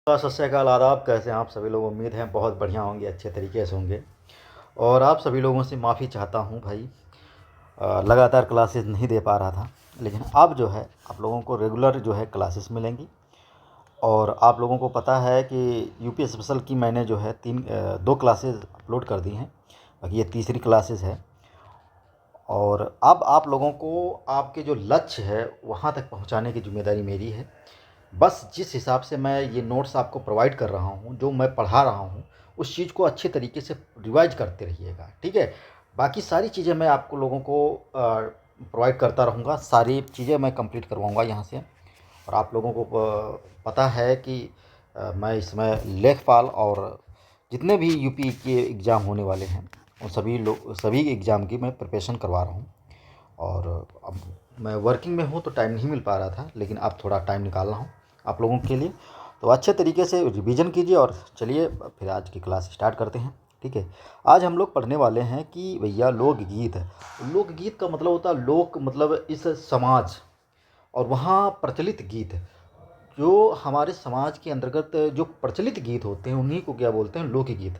सत श्री अकाल, आदाब। कैसे हैं आप सभी लोग? उम्मीद है बहुत बढ़िया होंगे, अच्छे तरीके से होंगे। और आप सभी लोगों से माफ़ी चाहता हूं भाई, लगातार क्लासेस नहीं दे पा रहा था, लेकिन अब जो है आप लोगों को रेगुलर जो है क्लासेस मिलेंगी। और आप लोगों को पता है कि यूपी स्पेशल की मैंने जो है दो क्लासेस अपलोड कर दी हैं, बाकी ये तीसरी क्लासेस है। और अब आप लोगों को आपके जो लक्ष्य है वहाँ तक पहुँचाने की जिम्मेदारी मेरी है। बस जिस हिसाब से मैं ये नोट्स आपको प्रोवाइड कर रहा हूँ, जो मैं पढ़ा रहा हूँ, उस चीज़ को अच्छे तरीके से रिवाइज करते रहिएगा, ठीक है? बाकी सारी चीज़ें मैं आपको लोगों को प्रोवाइड करता रहूँगा, सारी चीज़ें मैं कंप्लीट करवाऊँगा यहाँ से। और आप लोगों को पता है कि मैं इसमें लेखपाल और जितने भी यूपी के एग्ज़ाम होने वाले हैं उन सभी एग्ज़ाम की मैं प्रिपरेशन करवा रहा हूँ। और अब मैं वर्किंग में हूँ तो टाइम नहीं मिल पा रहा था, लेकिन अब थोड़ा टाइम निकाल रहा हूँ आप लोगों के लिए। तो अच्छे तरीके से रिवीजन कीजिए और चलिए फिर आज की क्लास स्टार्ट करते हैं, ठीक है? आज हम लोग पढ़ने वाले हैं कि भैया लोकगीत है। लोकगीत का मतलब होता है लोक मतलब इस समाज, और वहाँ प्रचलित गीत है। जो हमारे समाज के अंतर्गत जो प्रचलित गीत होते हैं उन्हीं को क्या बोलते हैं? लोकगीत।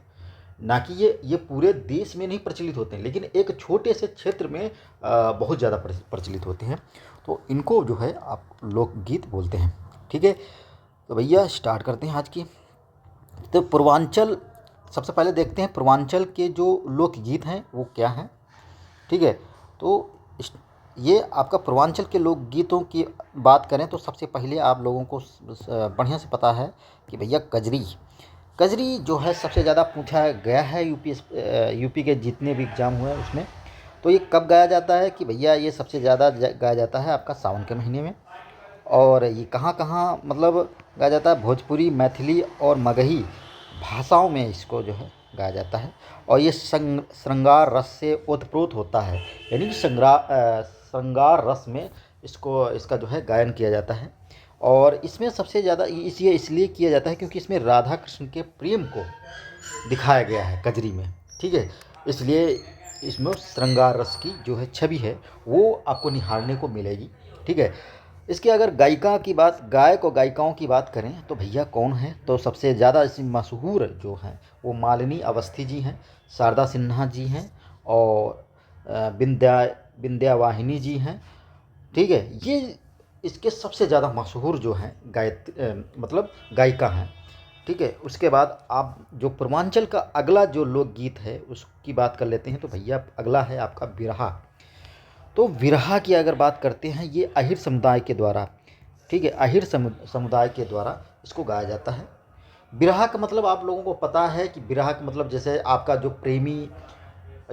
ना कि ये पूरे देश में नहीं प्रचलित होते हैं, लेकिन एक छोटे से क्षेत्र में बहुत ज़्यादा प्रचलित होते हैं। तो इनको जो है आप लोकगीत बोलते हैं, ठीक है? तो भैया स्टार्ट करते हैं आज की। तो पूर्वांचल, सबसे पहले देखते हैं पूर्वांचल के जो लोकगीत हैं वो क्या हैं, ठीक है? तो ये आपका पूर्वांचल के लोकगीतों की बात करें तो सबसे पहले आप लोगों को बढ़िया से पता है कि भैया कजरी। कजरी जो है सबसे ज़्यादा पूछा गया है यूपी के जितने भी एग्ज़ाम हुए हैं उसमें। तो ये कब गाया जाता है कि भैया ये सबसे ज़्यादा गाया जाता है आपका सावन के महीने में। और ये कहाँ कहाँ मतलब गाया जाता है? भोजपुरी, मैथिली और मगही भाषाओं में इसको जो है गाया जाता है। और ये श्रृंगार रस से ओतप्रोत होता है, यानी कि श्रृंगार रस में इसका जो है गायन किया जाता है। और इसमें सबसे ज़्यादा इसलिए किया जाता है क्योंकि इसमें राधा कृष्ण के प्रेम को दिखाया गया है कजरी में, ठीक है? इसलिए इसमें श्रृंगार रस की जो है छवि है वो आपको निहारने को मिलेगी, ठीक है? इसके अगर गायिका की बात, गायक और गायिकाओं की बात करें तो भैया कौन है? तो सबसे ज़्यादा इसमें मशहूर जो हैं वो मालिनी अवस्थी जी हैं, शारदा सिन्हा जी हैं, और विंध्या वाहिनी जी हैं, ठीक है? ये इसके सबसे ज़्यादा मशहूर जो हैं मतलब गायिका हैं, ठीक है? उसके बाद आप जो पूर्वांचल का अगला जो लोकगीत है उसकी बात कर लेते हैं। तो भैया अगला है आपका बिरहा। तो बिरहा की अगर बात करते हैं, ये अहिर समुदाय के द्वारा, ठीक है, अहिर समुदाय के द्वारा इसको गाया जाता है। बिरहा का मतलब आप लोगों को पता है कि बिरहा का मतलब जैसे आपका जो प्रेमी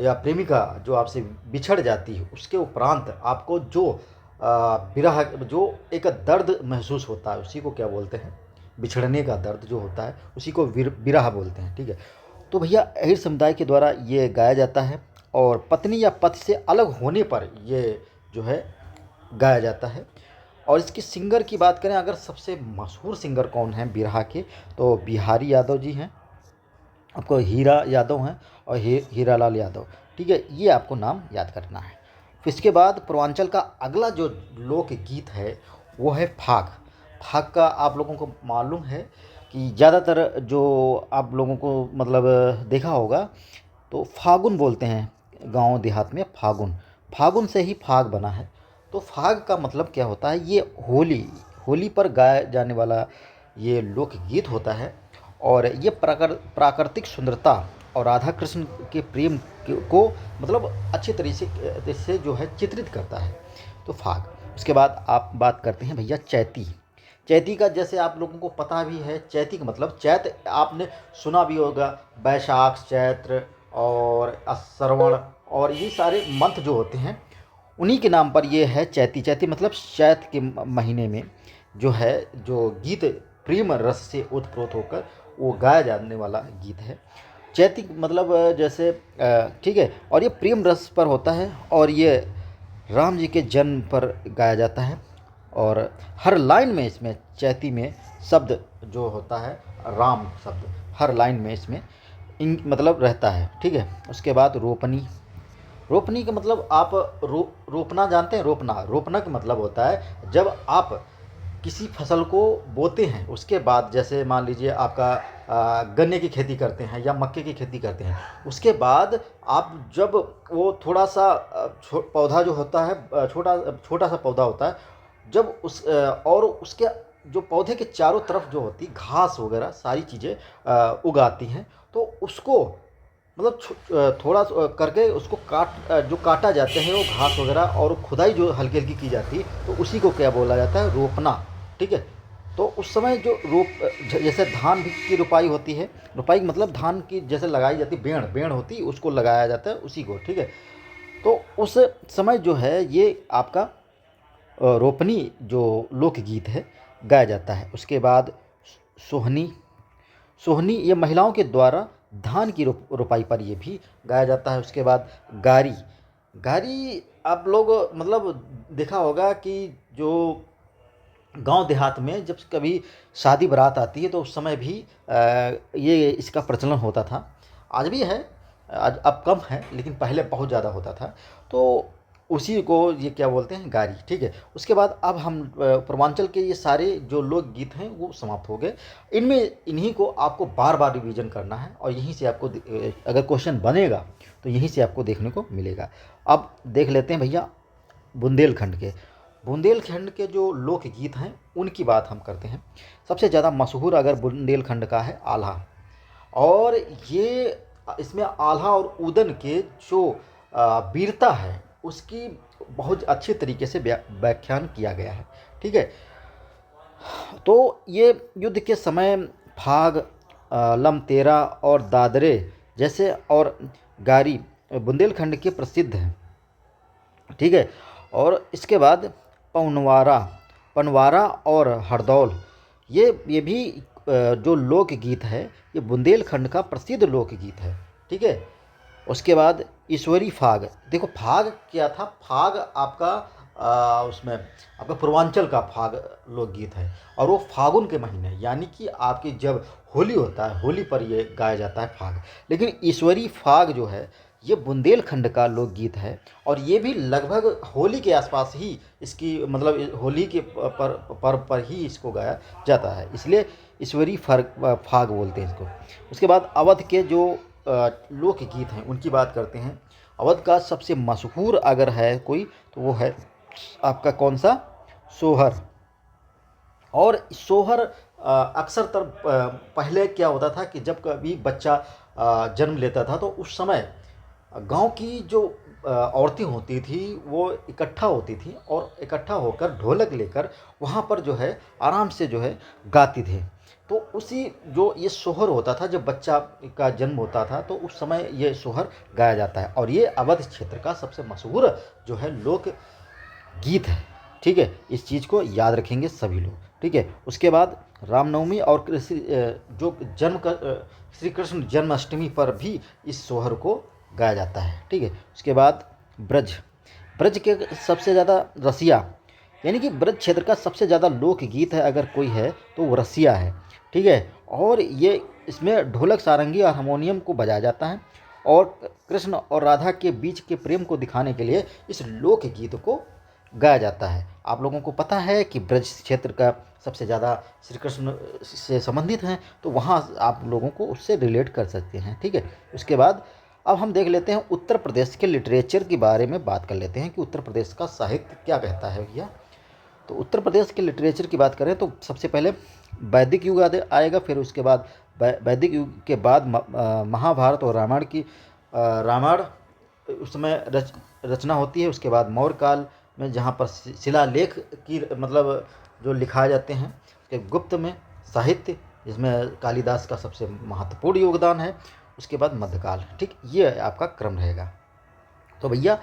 या प्रेमिका जो आपसे बिछड़ जाती है उसके उपरांत आपको जो विरह जो एक दर्द महसूस होता है उसी को क्या बोलते हैं? बिछड़ने का दर्द जो होता है उसी को विरह बोलते हैं, ठीक है? तो भैया अहिर समुदाय के द्वारा ये गाया जाता है। और पत्नी या पति से अलग होने पर ये जो है गाया जाता है। और इसकी सिंगर की बात करें, अगर सबसे मशहूर सिंगर कौन है बिरहा के, तो बिहारी यादव जी हैं, आपको हीरा यादव हैं, और हीरालाल यादव, ठीक है? ये आपको नाम याद करना है। फिर इसके बाद पूर्वांचल का अगला जो लोकगीत है वो है फाग। फाग का आप लोगों को मालूम है कि ज़्यादातर जो आप लोगों को मतलब देखा होगा तो फागुन बोलते हैं गांव देहात में। फागुन, फागुन से ही फाग बना है। तो फाग का मतलब क्या होता है? ये होली, होली पर गाया जाने वाला ये लोकगीत होता है। और ये प्राकृतिक सुंदरता और राधा कृष्ण के प्रेम को मतलब अच्छे तरीके से जो है चित्रित करता है, तो फाग। उसके बाद आप बात करते हैं भैया चैती। चैती का जैसे आप लोगों को पता भी है, चैती का मतलब चैत आपने सुना भी होगा, बैशाख, चैत्र और श्रवण, और ये सारे मंथ जो होते हैं उन्हीं के नाम पर ये है चैती। चैती मतलब चैत के महीने में जो है जो गीत प्रेम रस से ओतप्रोत होकर वो गाया जाने वाला गीत है चैती। मतलब जैसे ठीक है, और ये प्रेम रस पर होता है और ये राम जी के जन्म पर गाया जाता है। और हर लाइन में इसमें चैती में शब्द जो होता है राम शब्द, हर लाइन में इसमें मतलब रहता है, ठीक है? उसके बाद रोपनी। रोपनी का मतलब आप रोपना जानते हैं? रोपना, रोपना का मतलब होता है जब आप किसी फसल को बोते हैं, उसके बाद जैसे मान लीजिए आपका गन्ने की खेती करते हैं या मक्के की खेती करते हैं, उसके बाद आप जब वो थोड़ा सा पौधा जो होता है, छोटा छोटा सा पौधा होता है, जब और उसके जो पौधे के चारों तरफ जो होती घास वगैरह सारी चीज़ें उगाती हैं, तो उसको मतलब थोड़ा करके उसको जो काटा जाते हैं वो घास वगैरह, और खुदाई जो हल्की हल्की की जाती है, तो उसी को क्या बोला जाता है, रोपना। ठीक है। तो उस समय जो जैसे धान की रुपाई होती है, रुपाई मतलब धान की जैसे लगाई जाती बेड़ बेड़ होती, उसको लगाया जाता है उसी को। ठीक है। तो उस समय जो है ये आपका रोपनी जो लोकगीत है गाया जाता है। उसके बाद सोहनी, सोहनी ये महिलाओं के द्वारा धान की रोपाई पर ये भी गाया जाता है। उसके बाद गारी, गारी आप लोग मतलब देखा होगा कि जो गांव देहात में जब कभी शादी बारात आती है तो उस समय भी ये इसका प्रचलन होता था, आज भी है, आज अब कम है लेकिन पहले बहुत ज़्यादा होता था। तो उसी को ये क्या बोलते हैं, गारी। ठीक है। उसके बाद अब हम पूर्वांचल के ये सारे जो लोकगीत हैं वो समाप्त हो गए। इनमें इन्हीं को आपको बार बार रिवीजन करना है, और यहीं से आपको अगर क्वेश्चन बनेगा तो यहीं से आपको देखने को मिलेगा। अब देख लेते हैं भैया बुंदेलखंड के, बुंदेलखंड के जो लोकगीत हैं उनकी बात हम करते हैं। सबसे ज़्यादा मशहूर अगर बुंदेलखंड का है आल्हा, और ये इसमें आल्हा और उदन के जो वीरता है उसकी बहुत अच्छे तरीके से व्याख्यान किया गया है। ठीक है। तो ये युद्ध के समय फाग, लमतेरा और दादरे जैसे और गारी बुंदेलखंड के प्रसिद्ध हैं। ठीक है। और इसके बाद पनवारा, पनवारा और हरदौल, ये भी जो लोकगीत है ये बुंदेलखंड का प्रसिद्ध लोकगीत है। ठीक है। उसके बाद ईश्वरी फाग, देखो फाग क्या था, फाग आपका उसमें आपका पूर्वांचल का फाग लोकगीत है, और वो फागुन के महीने यानी कि आपकी जब होली होता है, होली पर ये गाया जाता है फाग। लेकिन ईश्वरी फाग जो है ये बुंदेलखंड का लोकगीत है, और ये भी लगभग होली के आसपास ही इसकी मतलब होली के पर्व पर ही इसको गाया जाता है, इसलिए ईश्वरी फाग बोलते हैं इसको। उसके बाद अवध के जो लोकगीत हैं उनकी बात करते हैं। अवध का सबसे मशहूर अगर है कोई तो वो है आपका कौन सा, सोहर। और सोहर अक्सर तर पहले क्या होता था कि जब कभी बच्चा जन्म लेता था तो उस समय गांव की जो औरतें होती थी वो इकट्ठा होती थी, और इकट्ठा होकर ढोलक लेकर वहाँ पर जो है आराम से जो है गाती थी। तो उसी जो ये सोहर होता था जब बच्चा का जन्म होता था तो उस समय ये सोहर गाया जाता है, और ये अवध क्षेत्र का सबसे मशहूर जो है लोक गीत है। ठीक है। इस चीज़ को याद रखेंगे सभी लोग। ठीक है। उसके बाद रामनवमी और जो श्री कृष्ण जन्माष्टमी पर भी इस सोहर को गाया जाता है। ठीक है। उसके बाद ब्रज, ब्रज के सबसे ज़्यादा रसिया, यानी कि ब्रज क्षेत्र का सबसे ज़्यादा लोकगीत है अगर कोई है तो वो रसिया है। ठीक है। और ये इसमें ढोलक, सारंगी और हारमोनियम को बजाया जाता है, और कृष्ण और राधा के बीच के प्रेम को दिखाने के लिए इस लोकगीत को गाया जाता है। आप लोगों को पता है कि ब्रज क्षेत्र का सबसे ज़्यादा श्री कृष्ण से संबंधित हैं, तो वहाँ आप लोगों को उससे रिलेट कर सकते हैं। ठीक है। उसके बाद अब हम देख लेते हैं उत्तर प्रदेश के लिटरेचर के बारे में बात कर लेते हैं कि उत्तर प्रदेश का साहित्य क्या कहता है भैया। तो उत्तर प्रदेश के लिटरेचर की बात करें तो सबसे पहले वैदिक युग आएगा, फिर उसके बाद वैदिक युग के बाद महाभारत और रामायण की रामायण उस समय रचना होती है। उसके बाद मौर्य काल में जहाँ पर शिलालेख की मतलब जो लिखाए जाते हैं, उसके गुप्त में साहित्य जिसमें कालिदास का सबसे महत्वपूर्ण योगदान है। उसके बाद मध्यकाल। ठीक, ये आपका क्रम रहेगा। तो भैया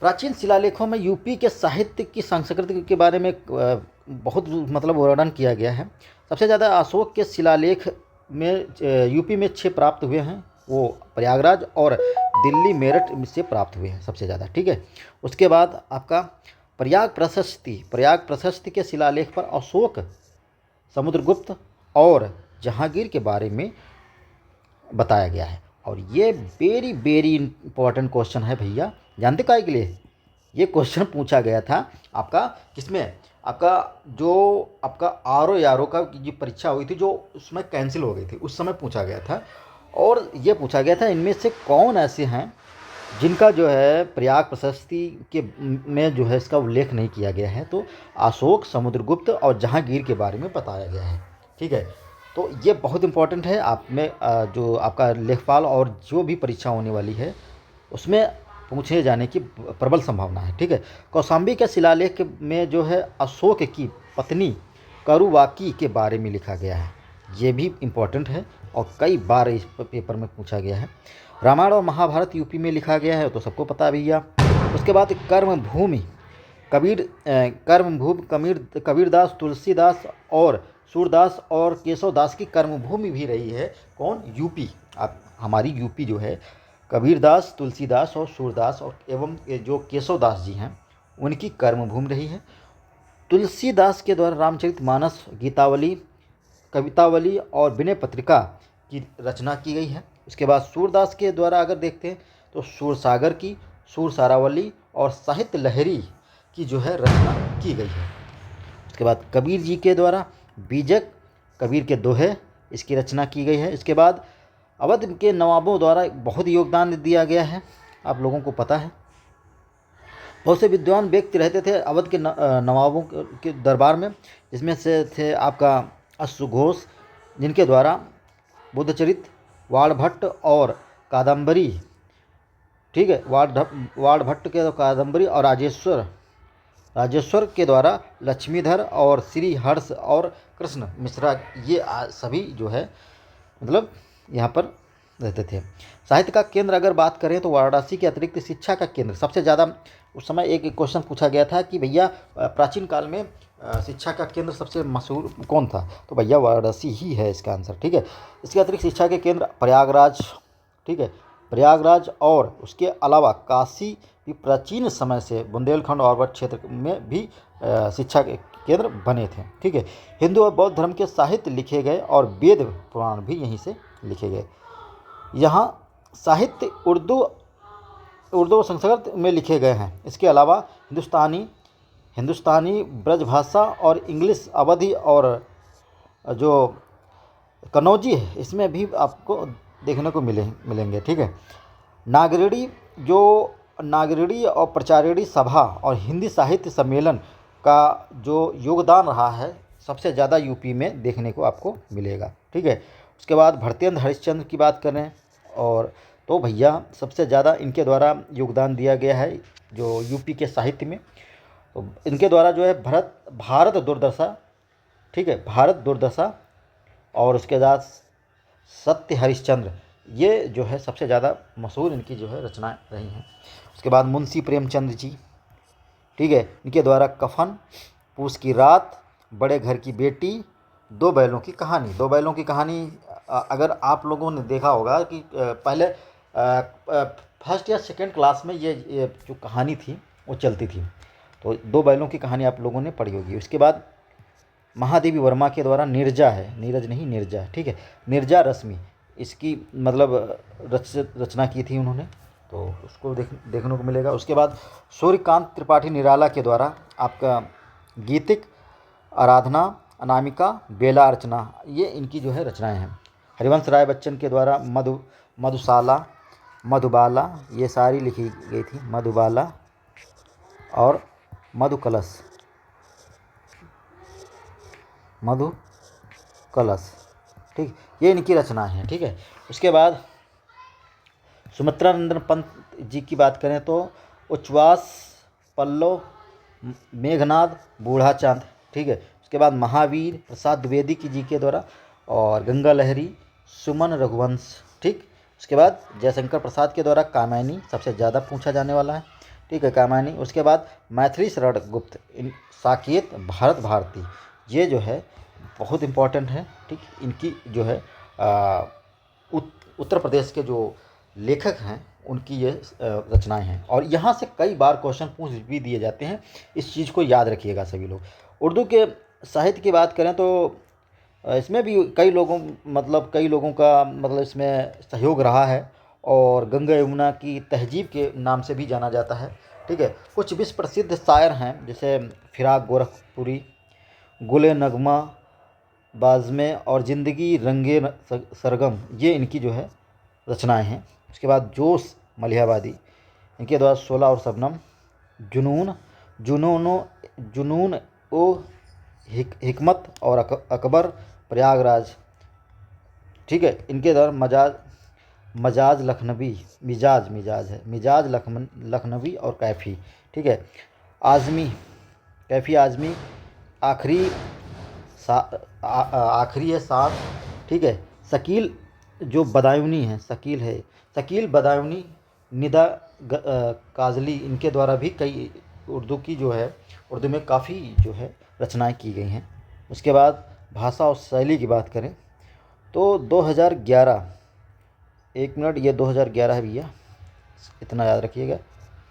प्राचीन शिलालेखों में यूपी के साहित्य की संस्कृति के बारे में बहुत मतलब वर्णन किया गया है। सबसे ज़्यादा अशोक के शिलालेख में यूपी में 6 प्राप्त हुए हैं, वो प्रयागराज और दिल्ली मेरठ से प्राप्त हुए हैं सबसे ज़्यादा। ठीक है। उसके बाद आपका प्रयाग प्रशस्ति के शिलालेख पर अशोक, समुद्रगुप्त और जहांगीर के बारे में बताया गया है। और ये वेरी वेरी इंपॉर्टेंट क्वेश्चन है भैया, जानते काहे के लिए ये क्वेश्चन पूछा गया था आपका किसमें, आपका जो आपका आर ओ आर ओ का जो परीक्षा हुई थी जो उसमें कैंसिल हो गई थी, उस समय पूछा गया था। और ये पूछा गया था इनमें से कौन ऐसे हैं जिनका जो है प्रयाग प्रशस्ति के में जो है इसका उल्लेख नहीं किया गया है। तो अशोक, समुद्रगुप्त और जहांगीर के बारे में बताया गया है। ठीक है, तो ये बहुत इंपॉर्टेंट है। आप में जो आपका लेखपाल और जो भी परीक्षा होने वाली है उसमें पूछे जाने की प्रबल संभावना है। ठीक है, कौशाम्बी के शिलालेख में जो है अशोक की पत्नी करुवाकी के बारे में लिखा गया है। ये भी इम्पोर्टेंट है और कई बार इस पेपर में पूछा गया है। रामायण और महाभारत यूपी में लिखा गया है, तो सबको पता है भैया। उसके बाद कर्मभूमि कबीरदास, तुलसीदास और सूरदास और केशवदास की कर्मभूमि भी रही है कौन? यूपी। आप हमारी यूपी जो है कबीरदास, तुलसीदास और सूरदास और एवं जो केशवदास जी हैं उनकी कर्मभूमि रही है। तुलसीदास के द्वारा रामचरितमानस, गीतावली, कवितावली और विनय पत्रिका की रचना की गई है। उसके बाद सूरदास के द्वारा अगर देखते हैं तो सूरसागर की, सूर सारावली और साहित्य लहरी की जो है रचना की गई है। उसके बाद कबीर जी के द्वारा बीजक, कबीर के दोहे, इसकी रचना की गई है। इसके बाद अवध के नवाबों द्वारा बहुत योगदान दिया गया है, आप लोगों को पता है। बहुत से विद्वान व्यक्ति रहते थे अवध के नवाबों के दरबार में, जिसमें से थे आपका अश्वघोष, जिनके द्वारा बुद्धचरित, वाणभट्ट और कादम्बरी, ठीक है, वाणभट्ट के कादम्बरी और राजेश्वर के द्वारा लक्ष्मीधर और श्री हर्ष और कृष्ण मिश्रा, ये सभी जो है मतलब यहाँ पर रहते थे। साहित्य का केंद्र अगर बात करें तो वाराणसी के अतिरिक्त शिक्षा का केंद्र सबसे ज़्यादा, उस समय एक क्वेश्चन पूछा गया था कि भैया प्राचीन काल में शिक्षा का केंद्र सबसे मशहूर कौन था, तो भैया वाराणसी ही है इसका आंसर। ठीक है, इसके अतिरिक्त शिक्षा के केंद्र प्रयागराज, ठीक है, प्रयागराज और उसके अलावा काशी भी प्राचीन समय से बुंदेलखंड और अवध क्षेत्र में भी शिक्षा के केंद्र बने थे। ठीक है, हिंदू और बौद्ध धर्म के साहित्य लिखे गए और वेद पुराण भी यहीं से लिखे गए। यहाँ साहित्य उर्दू संस्कृत में लिखे गए हैं। इसके अलावा हिंदुस्तानी ब्रजभाषा और इंग्लिश, अवधी और जो कनौजी है इसमें भी आपको देखने को मिलेंगे। ठीक है, नागरिणी और प्रचारिणी सभा और हिंदी साहित्य सम्मेलन का जो योगदान रहा है सबसे ज़्यादा यूपी में देखने को आपको मिलेगा। ठीक है, उसके बाद भरतेंद्र हरिश्चंद्र की बात करें और तो भैया सबसे ज़्यादा इनके द्वारा योगदान दिया गया है जो यूपी के साहित्य में। तो इनके द्वारा जो है भारत दुर्दशा, ठीक है, भारत दुर्दशा और उसके बाद सत्य हरिश्चंद्र, ये जो है सबसे ज़्यादा मशहूर इनकी जो है रचनाएं रही हैं। उसके बाद मुंशी प्रेमचंद जी, ठीक है, इनके द्वारा कफन, पूस की रात, बड़े घर की बेटी, दो बैलों की कहानी अगर आप लोगों ने देखा होगा कि पहले फर्स्ट या सेकंड क्लास में ये जो कहानी थी वो चलती थी, तो दो बैलों की कहानी आप लोगों ने पढ़ी होगी। उसके बाद महादेवी वर्मा के द्वारा नीरजा है, नीरज नहीं नीरजा, ठीक है, नीरजा रश्मि, इसकी मतलब रचना की थी उन्होंने, तो उसको देखने को मिलेगा। उसके बाद सूर्यकांत त्रिपाठी निराला के द्वारा आपका गीतिक, आराधना, अनामिका, बेला अर्चना, ये इनकी जो है रचनाएं हैं। हरिवंश राय बच्चन के द्वारा मधुशाला, मधुबाला, ये सारी लिखी गई थी, मधुबाला और मधुकलश, ठीक, ये इनकी रचनाएं हैं। ठीक है, उसके बाद सुमित्रा नंदन पंत जी की बात करें तो उच्छ्वास, पल्लव, मेघनाद, बूढ़ा चांद, ठीक है। उसके बाद महावीर प्रसाद द्विवेदी जी के द्वारा और गंगा लहरी, सुमन रघुवंश, ठीक। उसके बाद जयशंकर प्रसाद के द्वारा कामायनी, सबसे ज़्यादा पूछा जाने वाला है, ठीक है, कामायनी। उसके बाद मैथिली शरण गुप्त, साकेत, भारत भारती, ये जो है बहुत इम्पॉर्टेंट है, ठीक। इनकी जो है उत्तर प्रदेश के जो लेखक हैं उनकी ये रचनाएं हैं और यहाँ से कई बार क्वेश्चन पूछ भी दिए जाते हैं, इस चीज़ को याद रखिएगा सभी लोग। उर्दू के साहित्य की बात करें तो इसमें भी कई लोगों का मतलब इसमें सहयोग रहा है और गंगा यमुना की तहजीब के नाम से भी जाना जाता है। ठीक है। कुछ विश्व प्रसिद्ध शायर हैं जैसे फिराक गोरखपुरी, गुले नगमा, बाज़्म और ज़िंदगी रंगे सरगम, ये इनकी जो है रचनाएं हैं। उसके बाद जोश मलिहाबादी, इनके द्वारा 16 और शबनम, जुनून जुनून जुनून ओ हिकमत और अकबर प्रयागराज, ठीक है। इनके द्वारा मजाज मजाज लखनवी, मिजाज लखनवी और कैफ़ी, ठीक है। आज़मी, कैफ़ी आज़मी, आखिरी आखिरी है साथ, ठीक है। शकील जो बदायूनी है, शकील बदायूनी, निदा काजली, इनके द्वारा भी कई उर्दू में काफ़ी जो है रचनाएं की गई हैं। उसके बाद भाषा और शैली की बात करें तो 2011, एक मिनट, ये 2011 है भैया, इतना याद रखिएगा।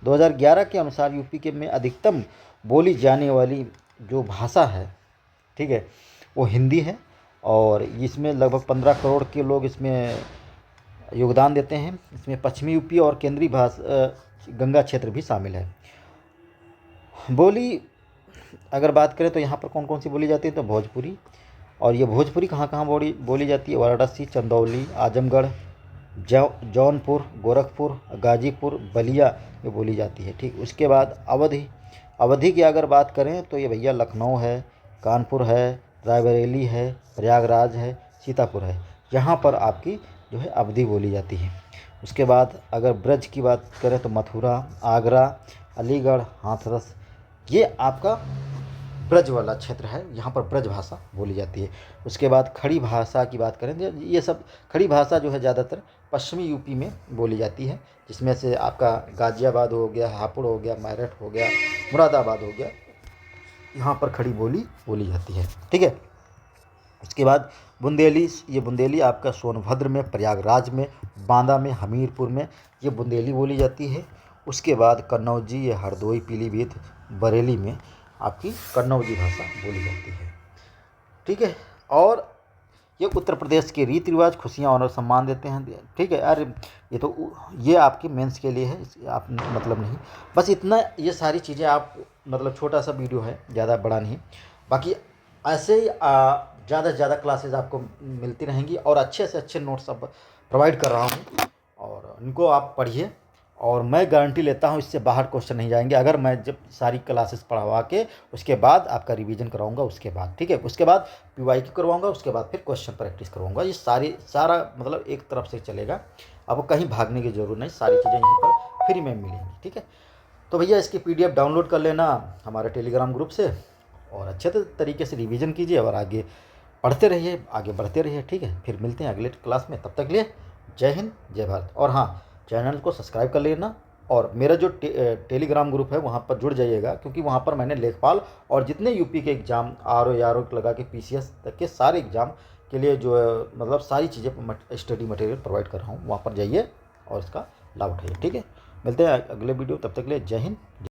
2011 के अनुसार यूपी के में अधिकतम बोली जाने वाली जो भाषा है, ठीक है, वो हिंदी है। और इसमें लगभग 15 करोड़ के लोग इसमें योगदान देते हैं। इसमें पश्चिमी यूपी और केंद्रीय गंगा क्षेत्र भी शामिल है। बोली अगर बात करें तो यहाँ पर कौन कौन सी बोली जाती है तो भोजपुरी। और ये भोजपुरी कहाँ कहाँ बोली जाती है? वाराणसी, चंदौली, आजमगढ़, जौनपुर, गोरखपुर, गाजीपुर, बलिया में बोली जाती है, ठीक। उसके बाद अवधि की अगर बात करें तो ये भैया लखनऊ है, कानपुर है, रायबरेली है, प्रयागराज है, सीतापुर है, यहाँ पर आपकी जो है अवधि बोली जाती है। उसके बाद अगर ब्रज की बात करें तो मथुरा, आगरा, अलीगढ़, हाथरस, ये आपका ब्रज वाला क्षेत्र है, यहाँ पर ब्रज भाषा बोली जाती है। उसके बाद खड़ी भाषा की बात करें तो ये सब खड़ी भाषा जो है ज़्यादातर पश्चिमी यूपी में बोली जाती है, जिसमें से आपका गाज़ियाबाद हो गया, हापुड़ हो गया, मेरठ हो गया, मुरादाबाद हो गया, यहाँ पर खड़ी बोली जाती है, ठीक है। उसके बाद बुंदेली, ये बुंदेली आपका सोनभद्र में, प्रयागराज में, बांदा में, हमीरपुर में ये बुंदेली बोली जाती है। उसके बाद कन्नौजी, ये हरदोई, पीलीभीत, बरेली में आपकी कन्नौजी भाषा बोली जाती है, ठीक है। और ये उत्तर प्रदेश के रीति रिवाज, खुशियाँ और सम्मान देते हैं, ठीक है यार। ये आपके मेंस के लिए है, आप मतलब नहीं, बस इतना, ये सारी चीज़ें आप मतलब छोटा सा वीडियो है, ज़्यादा बड़ा नहीं। बाकी ऐसे ही ज़्यादा से ज़्यादा क्लासेज आपको मिलती रहेंगी और अच्छे से अच्छे नोट्स अब प्रोवाइड कर रहा हूँ, और इनको आप पढ़िए। और मैं गारंटी लेता हूँ इससे बाहर क्वेश्चन नहीं जाएंगे, अगर मैं जब सारी क्लासेस पढ़वा के उसके बाद आपका रिवीजन कराऊंगा, उसके बाद, ठीक है। उसके बाद PYQ करवाऊंगा, उसके बाद फिर क्वेश्चन प्रैक्टिस करवाऊंगा। ये सारा मतलब एक तरफ से चलेगा, आपको कहीं भागने की ज़रूरत नहीं, सारी चीज़ें यहीं पर फ्री में मिलेंगी, ठीक है। तो भैया इसकी PDF डाउनलोड कर लेना हमारे टेलीग्राम ग्रुप से, और अच्छे तरीके से रिवीजन कीजिए और आगे पढ़ते रहिए, आगे बढ़ते रहिए, ठीक है। फिर मिलते हैं अगले क्लास में, तब तक के लिए जय हिंद, जय भारत। और हाँ, चैनल को सब्सक्राइब कर लेना, और मेरा जो टेलीग्राम ग्रुप है वहाँ पर जुड़ जाइएगा, क्योंकि वहाँ पर मैंने लेखपाल और जितने यूपी के एग्ज़ाम RO लगा के PCS तक के सारे एग्ज़ाम के लिए जो है मतलब सारी चीज़ें स्टडी मटेरियल प्रोवाइड कर रहा हूँ, वहाँ पर जाइए और इसका लाभ उठाइए, ठीक है। मिलते हैं अगले वीडियो, तब तक के लिए जय हिंद।